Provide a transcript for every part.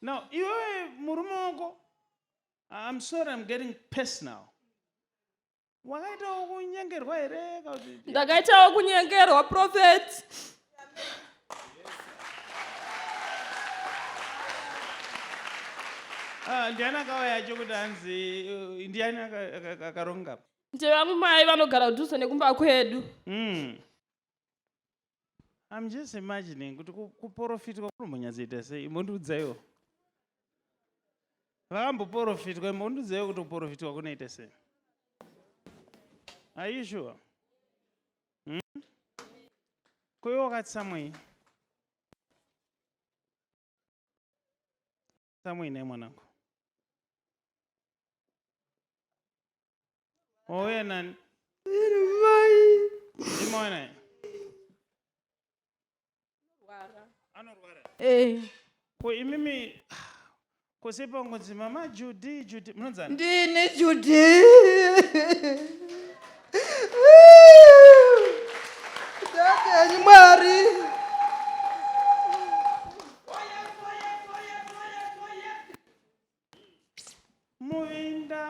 Now, iwewe murume wako, I'm sorry, I'm getting personal. Wakaitawo kunyengerwa here? Ndakaitawo kunyengerwa, prophet. Ndiani akauya chokuti hanzi ndiani akaronga? Njevangu mai vanogara kudhuze nekumba kwedu. I'm just imagining kuti kuprofitwa kunombonyatsita sei. Mundiudzaiwo. Vakamboprofitwa, mundiudzaiwo kuti kuprofitwa kunoita sei. Are you sure? Kuiwo wakati Samwei. Samwei naye mwanangu. Oye nani? Imoe naye? Anorwara. Ko imimi kusipa ngozi mama Judy munonzana? Ndini Judy. Dade ni Mwari.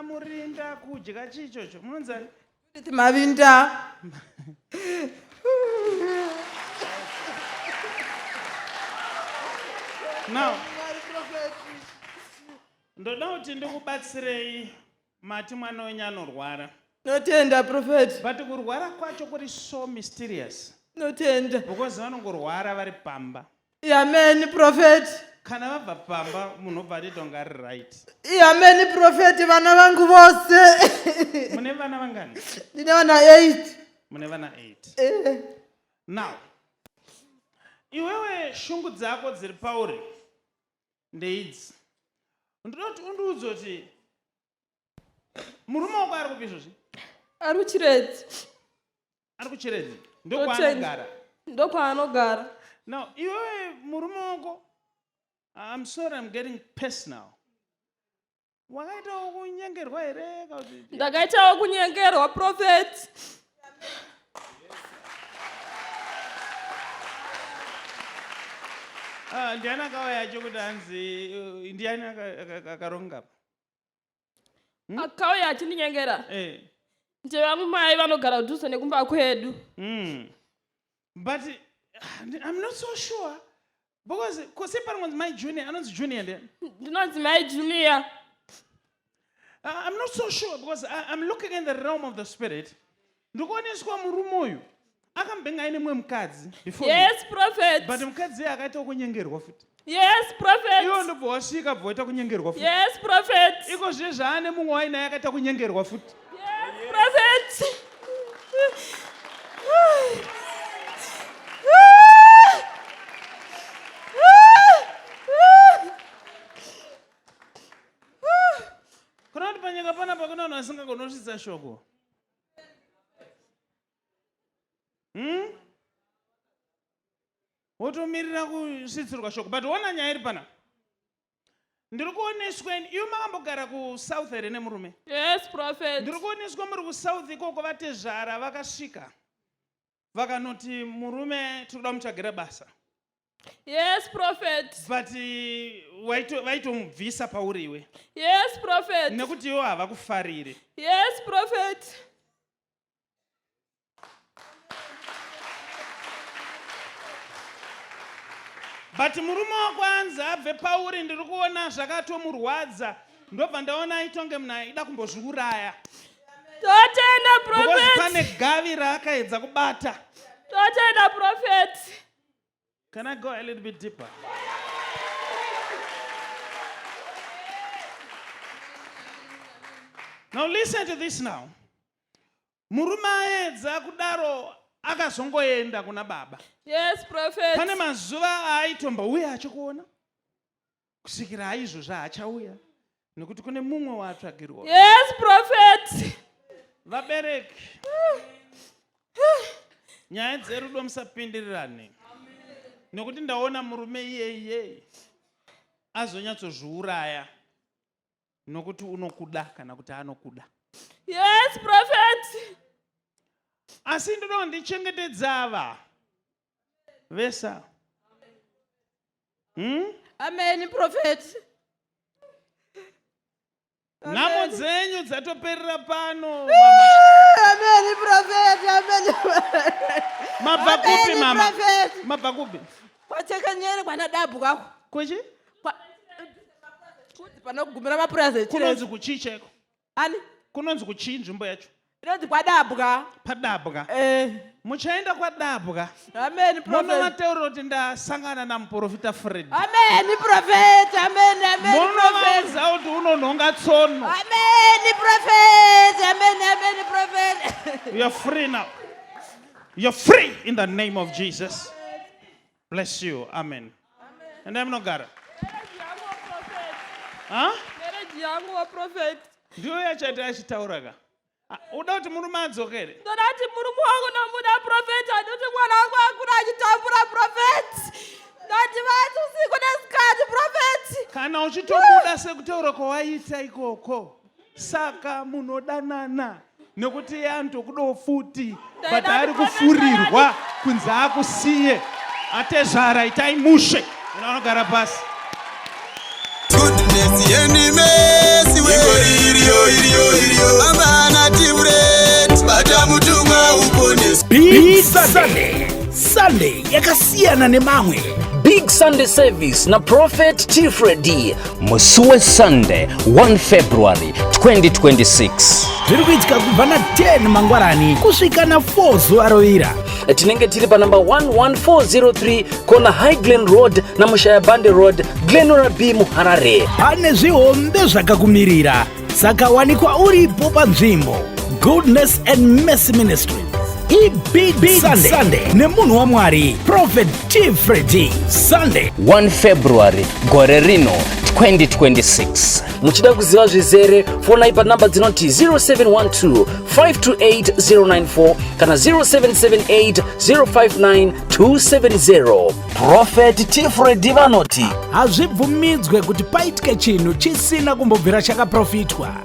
Murinda kudya chichocho munonzana? Nditi Mavinda. Now, ndoda kuti ndikubatsirei mati mwana wenyu anorwara. Notenda prophet. But kurwara kwacho kuri so mysterious. Notenda. Because vanongorwara vari pamba. Amen prophet. Kana vabva pamba munhu obva atitonga ari right. Amen prophet, vana vangu vose. Mune vana vangani? Ndine vana 8. Mune vana 8. Now, iwewe shungu dzako dziri pauri ndeidzi. Ndinoti undiudze kuti murume wako ari kupi izvozvi? Ari kuChiredzi. Ari kuChiredzi. Ndokwaanogara. Ndokwaanogara. Now, iwewe murume wako, I'm sorry, I'm getting personal. Wakaitawo kunyengerwa here? Ndakaitawo kunyengerwa, prophet. Ndiani akauya chokuti hanzi ndiani akaronga? Akauya achindinyengera. Njevangu mai vanogara kudhuze nekumba kwedu. But I'm not so sure. Because kusipa ngonzi my junior, anonzi junior ndiani? Ndinonzi my junior. I'm not so sure because I'm looking in the realm of the spirit. Ndikuoneswa murume uyu akambenga ine mwe mukadzi before. Yes prophet. But mukadzi akaita kunyengerwa futi. Yes prophet. Iwo ndobva wasvika bvoita kunyengerwa futi. Yes prophet. Iko zvezvaane mumwe wainaye akaita kunyengerwa futi. Yes prophet. Kuna kuti panyika panapa kuna vanhu vasingagonosvitsa shoko. Wotomirira kusvitsirwa shoko. But wona nyaya iri pana. Ndiri kuonesweni, iwe makambogara kuSouth here nemurume? Yes prophet. Ndiri kuoneswa muri kuSouth ikoko vatezvara vakasvika. Vakanoti murume tinoda mutsvagire basa. Yes prophet. But vaitomubvisa pauri iwe. Yes prophet. Nekuti iwo havakufarire. Yes prophet. But murume wako anzi abve pauri ndiri kuona zvakatomurwadza. Ndobva ndaona aitonge munhu aida kumbozviuraya. Totenda prophet. Because pane gavi raakaedza kubata. Totenda prophet. Can I go a little bit deeper? Now listen to this now. Murume aedza kudaro akazongoenda kuna baba. Yes prophet. Pane mazuva aitombouya achikuona. Kusvikira izvozvo haachauya. Nekuti kune mumwe waatsvagirwa. Yes prophet. Vabereki. Nyaya dzerudo musapindirirane. Nekuti ndaona murume iyeye azonyatsozviuraya. Nokuti unokuda kana kuti anokuda. Yes prophet. Asi ndoda ndichengetedza ava. Vesa. Amen, prophet. Nhamo dzenyu dzatoperera pano. Amen, prophet. Amen. Mabva kupi Amen, mama? prophet. Mabva kupi? Kwacheka nyere kwana dabu kako. Kuchi? Panogumira mapurazi. Kunonzi kuchi cheko? Ani? Kunonzi kuchi nzvimbo yacho? Inonzi kwadabwa. Padabwa. Muchaenda kwadabwa. Amen, prophet. Munovateura kuti ndasangana namuprofita Fred. Amen, prophet. Amen, amen, prophet. Munovaudza kuti unonhonga tsono. Amen, prophet. Amen, amen, prophet. You're free now. You're free in the name of Jesus. Bless you. Amen. And I'm not got it. Huh? Marriage yangu wa prophet. Ndiyo yachati achitauraga. Uda kuti murume adzokere. Ndodati murume wangu nomuda prophet, andoti mwana wangu akura achitambura prophet. Ndati vati usiku nesikati prophet. Kana uchitobuda sekutaura kwawaita ikoko, saka munodanana nekuti antu kudo futi but ari kufurirwa kunze akusiye atezvara itai mushe unogara pasi. Goodness yenimesi iriyo amana timret batamutumwa uponesi. Big Sunday yakasiyana nemamwe. Big Sunday service na Prophet Tifredi Musuwe Sunday 1 February 2026. Zviri kuitika kubva na 10 mangwarani kusvika na 4 zuva rovira. Tinenge tiri pa number 11403 kona High Glen Road na Mushayabande Road, Glenora B Muharare. Pane zvihombe zvakakumirira, saka wanikwa uripo panzvimbo. Goodness and Mercy Ministry. Big Sunday nemunhu waMwari Prophet Tifredi Sunday 1 February gore rino 2026. Muchida kuziva zvizere fonai pa namba dzinoti 0712 528 094 kana 0778 059 270. Prophet Tifredi vanoti hazvibvumidzwe kuti paitike chinhu chisina kumbobvira chakaprofitwa.